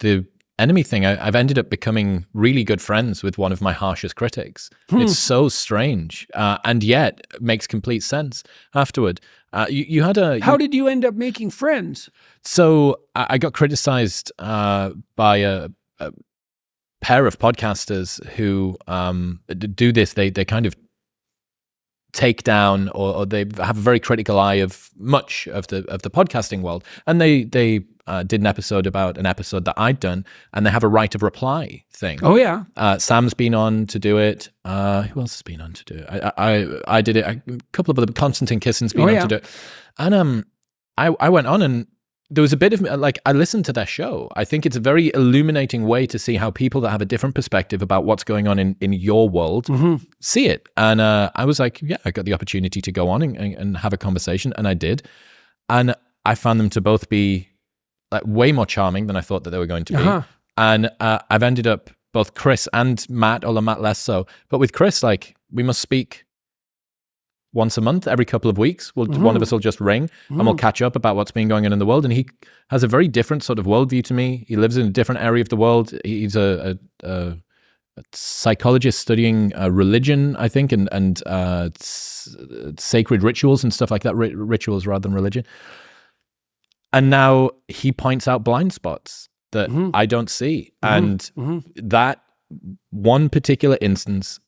the enemy thing, I've ended up becoming really good friends with one of my harshest critics. It's so strange, and yet makes complete sense afterward. You had a... How did you end up making friends? So I got criticized by a pair of podcasters who do this. They kind of take down, or they have a very critical eye of much of the podcasting world, and they did an episode about an episode that I'd done, and they have a right of reply thing. Oh yeah. Sam's been on to do it. Who else has been on to do it? I did it. A couple of other... Konstantin Kissin's been on to do it. And I went on, and there was a bit of, like, I listened to their show. I think it's a very illuminating way to see how people that have a different perspective about what's going on in your world see it. And I was like, yeah, I got the opportunity to go on and have a conversation, and I did. And I found them to both be like way more charming than I thought that they were going to be. And I've ended up, both Chris and Matt, although Matt less so, but with Chris, like, we must speak once a month, every couple of weeks. One of us will just ring and we'll catch up about what's been going on in the world. And he has a very different sort of worldview to me. He lives in a different area of the world. He's a psychologist studying religion, I think, and sacred rituals and stuff like that, rituals rather than religion. And now he points out blind spots that I don't see. And that one particular instance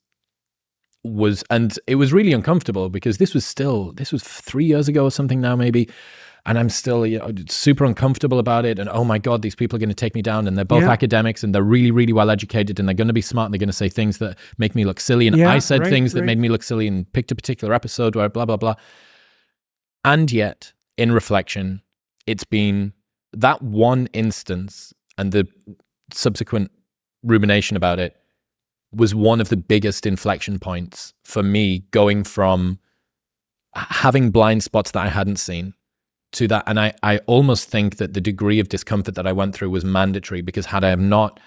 was, and it was really uncomfortable, because this was 3 years ago or something now maybe, and I'm still super uncomfortable about it. And oh my God, these people are going to take me down, and they're both academics, and they're really, really well educated, and they're going to be smart, and they're going to say things that make me look silly. And I said things that made me look silly, and picked a particular episode where blah, blah, blah. And yet, in reflection, it's been that one instance, and the subsequent rumination about it was one of the biggest inflection points for me, going from having blind spots that I hadn't seen to that. And I almost think that the degree of discomfort that I went through was mandatory, because had I have not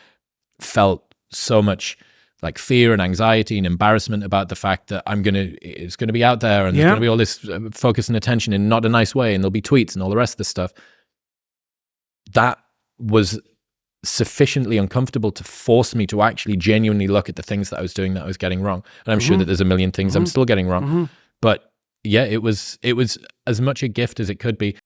felt so much like fear and anxiety and embarrassment about the fact that it's going to be out there, and there's going to be all this focus and attention in not a nice way, and there'll be tweets and all the rest of the stuff, that was sufficiently uncomfortable to force me to actually genuinely look at the things that I was doing that I was getting wrong. And I'm sure that there's a million things I'm still getting wrong. But yeah, it was as much a gift as it could be.